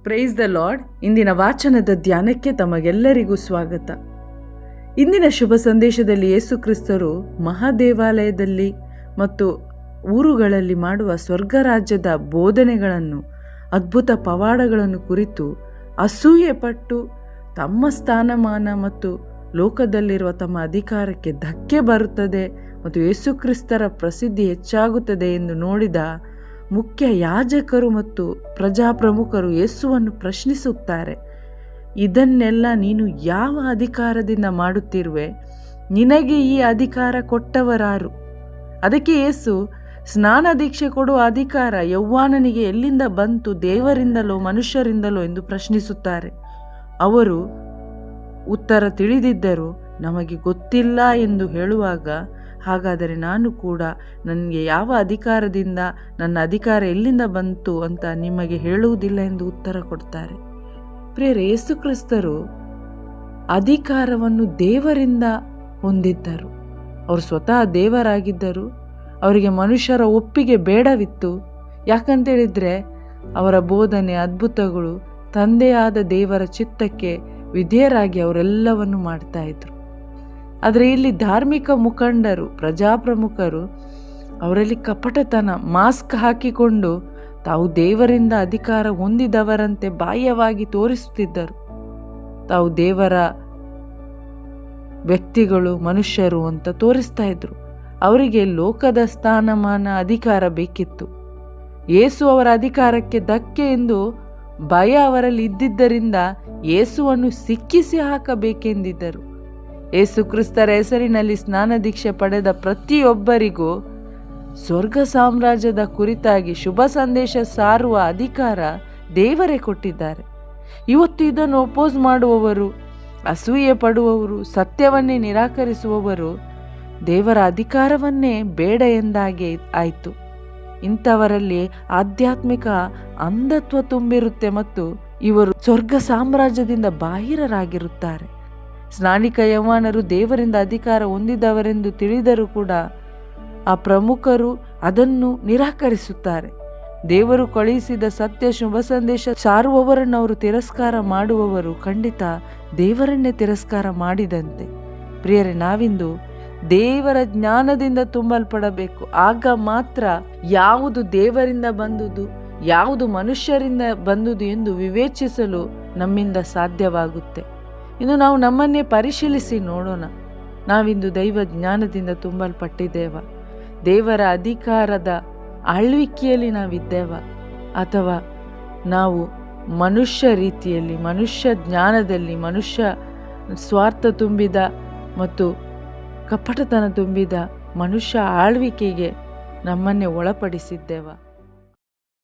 Praise the lord. ಇಂದಿನ ವಾಚನದ ಧ್ಯಾನಕ್ಕೆ ತಮಗೆಲ್ಲರಿಗೂ ಸ್ವಾಗತ. ಇಂದಿನ ಶುಭ ಸಂದೇಶದಲ್ಲಿ ಯೇಸು ಕ್ರಿಸ್ತರು ಮಹಾದೇವಾಲಯದಲ್ಲಿ ಮತ್ತು ಊರುಗಳಲ್ಲಿ ಮಾಡುವ ಸ್ವರ್ಗ ರಾಜ್ಯದ ಬೋಧನೆಗಳನ್ನು, ಅದ್ಭುತ ಪವಾಡಗಳನ್ನು ಕುರಿತು ಅಸೂಯೆ ಪಟ್ಟು ತಮ್ಮ ಸ್ಥಾನಮಾನ ಮತ್ತು ಲೋಕದಲ್ಲಿರುವ ತಮ್ಮ ಅಧಿಕಾರಕ್ಕೆ ಧಕ್ಕೆ ಬರುತ್ತದೆ ಮತ್ತು ಯೇಸು ಕ್ರಿಸ್ತರ ಪ್ರಸಿದ್ಧಿ ಹೆಚ್ಚಾಗುತ್ತದೆ ಎಂದು ನೋಡಿದ ಮುಖ್ಯ ಯಾಜಕರು ಮತ್ತು ಪ್ರಜಾಪ್ರಮುಖರು ಯೇಸುವನ್ನು ಪ್ರಶ್ನಿಸುತ್ತಾರೆ. ಇದನ್ನೆಲ್ಲ ನೀನು ಯಾವ ಅಧಿಕಾರದಿಂದ ಮಾಡುತ್ತಿರುವೆ? ನಿನಗೆ ಈ ಅಧಿಕಾರ ಕೊಟ್ಟವರಾರು? ಅದಕ್ಕೆ ಯೇಸು, ಸ್ನಾನ ದೀಕ್ಷೆ ಕೊಡುವ ಅಧಿಕಾರ ಯೌವಾನನಿಗೆ ಎಲ್ಲಿಂದ ಬಂತು? ದೇವರಿಂದಲೋ ಮನುಷ್ಯರಿಂದಲೋ ಎಂದು ಪ್ರಶ್ನಿಸುತ್ತಾರೆ. ಅವರು ಉತ್ತರ ತಿಳಿದಿದ್ದರೂ ನಮಗೆ ಗೊತ್ತಿಲ್ಲ ಎಂದು ಹೇಳುವಾಗ, ಹಾಗಾದರೆ ನಾನು ಕೂಡ ನನಗೆ ಯಾವ ಅಧಿಕಾರದಿಂದ, ನನ್ನ ಅಧಿಕಾರ ಎಲ್ಲಿಂದ ಬಂತು ಅಂತ ನಿಮಗೆ ಹೇಳುವುದಿಲ್ಲ ಎಂದು ಉತ್ತರ ಕೊಡ್ತಾರೆ. ಪ್ರಿಯರೇ, ಯೇಸು ಕ್ರಿಸ್ತರು ಅಧಿಕಾರವನ್ನು ದೇವರಿಂದ ಹೊಂದಿದ್ದರು. ಅವರು ಸ್ವತಃ ದೇವರಾಗಿದ್ದರು. ಅವರಿಗೆ ಮನುಷ್ಯರ ಒಪ್ಪಿಗೆ ಬೇಡವಿತ್ತು. ಯಾಕಂತೇಳಿದರೆ ಅವರ ಬೋಧನೆ, ಅದ್ಭುತಗಳು ತಂದೆಯಾದ ದೇವರ ಚಿತ್ತಕ್ಕೆ ವಿಧೇಯರಾಗಿ ಅವರೆಲ್ಲವನ್ನು ಮಾಡ್ತಾ ಇದ್ರು. ಆದರೆ ಇಲ್ಲಿ ಧಾರ್ಮಿಕ ಮುಖಂಡರು, ಪ್ರಜಾಪ್ರಮುಖರು, ಅವರಲ್ಲಿ ಕಪಟತನ, ಮಾಸ್ಕ್ ಹಾಕಿಕೊಂಡು ತಾವು ದೇವರಿಂದ ಅಧಿಕಾರ ಹೊಂದಿದವರಂತೆ ಬಾಹ್ಯವಾಗಿ ತೋರಿಸುತ್ತಿದ್ದರು. ತಾವು ದೇವರ ವ್ಯಕ್ತಿಗಳು, ಮನುಷ್ಯರು ಅಂತ ತೋರಿಸ್ತಾ ಇದ್ರು. ಅವರಿಗೆ ಲೋಕದ ಸ್ಥಾನಮಾನ, ಅಧಿಕಾರ ಬೇಕಿತ್ತು. ಯೇಸು ಅವರ ಅಧಿಕಾರಕ್ಕೆ ಧಕ್ಕೆ ಎಂದು ಭಯ ಅವರಲ್ಲಿ ಇದ್ದಿದ್ದರಿಂದ ಯೇಸುವನ್ನು ಸಿಕ್ಕಿಸಿ ಹಾಕಬೇಕೆಂದಿದ್ದರು. ಯೇಸು ಕ್ರಿಸ್ತರ ಹೆಸರಿನಲ್ಲಿ ಸ್ನಾನ ದೀಕ್ಷೆ ಪಡೆದ ಪ್ರತಿಯೊಬ್ಬರಿಗೂ ಸ್ವರ್ಗ ಸಾಮ್ರಾಜ್ಯದ ಕುರಿತಾಗಿ ಶುಭ ಸಂದೇಶ ಸಾರುವ ಅಧಿಕಾರ ದೇವರೇ ಕೊಟ್ಟಿದ್ದಾರೆ. ಇವತ್ತು ಇದನ್ನು ಒಪೋಸ್ ಮಾಡುವವರು, ಅಸೂಯೆ ಪಡುವವರು, ಸತ್ಯವನ್ನೇ ನಿರಾಕರಿಸುವವರು ದೇವರ ಅಧಿಕಾರವನ್ನೇ ಬೇಡ ಎಂದಾಗೆ ಆಯಿತು. ಇಂಥವರಲ್ಲಿ ಆಧ್ಯಾತ್ಮಿಕ ಅಂಧತ್ವ ತುಂಬಿರುತ್ತೆ ಮತ್ತು ಇವರು ಸ್ವರ್ಗ ಸಾಮ್ರಾಜ್ಯದಿಂದ ಬಾಹಿರರಾಗಿರುತ್ತಾರೆ. ಸ್ನಾನಿಕ ಯೌವನರು ದೇವರಿಂದ ಅಧಿಕಾರ ಹೊಂದಿದವರೆಂದು ತಿಳಿದರೂ ಕೂಡ ಆ ಪ್ರಮುಖರು ಅದನ್ನು ನಿರಾಕರಿಸುತ್ತಾರೆ. ದೇವರು ಕಳುಹಿಸಿದ ಸತ್ಯ ಶುಭ ಸಂದೇಶ ಸಾರುವವರನ್ನು ಅವರು ತಿರಸ್ಕಾರ ಮಾಡುವವರು ಖಂಡಿತ ದೇವರನ್ನೇ ತಿರಸ್ಕಾರ ಮಾಡಿದಂತೆ. ಪ್ರಿಯರೇ, ನಾವಿಂದು ದೇವರ ಜ್ಞಾನದಿಂದ ತುಂಬಲ್ಪಡಬೇಕು. ಆಗ ಮಾತ್ರ ಯಾವುದು ದೇವರಿಂದ ಬಂದುದು, ಯಾವುದು ಮನುಷ್ಯರಿಂದ ಬಂದುದು ಎಂದು ವಿವೇಚಿಸಲು ನಮ್ಮಿಂದ ಸಾಧ್ಯವಾಗುತ್ತೆ. ಇನ್ನು ನಾವು ನಮ್ಮನ್ನೇ ಪರಿಶೀಲಿಸಿ ನೋಡೋಣ. ನಾವಿಂದು ದೈವ ಜ್ಞಾನದಿಂದ ತುಂಬಲ್ಪಟ್ಟಿದ್ದೇವ? ದೇವರ ಅಧಿಕಾರದ ಆಳ್ವಿಕೆಯಲ್ಲಿ ನಾವಿದ್ದೇವ? ಅಥವಾ ನಾವು ಮನುಷ್ಯ ರೀತಿಯಲ್ಲಿ, ಮನುಷ್ಯ ಜ್ಞಾನದಲ್ಲಿ, ಮನುಷ್ಯ ಸ್ವಾರ್ಥ ತುಂಬಿದ ಮತ್ತು ಕಪಟತನ ತುಂಬಿದ ಮನುಷ್ಯ ಆಳ್ವಿಕೆಗೆ ನಮ್ಮನ್ನೇ ಒಳಪಡಿಸಿದ್ದೇವ?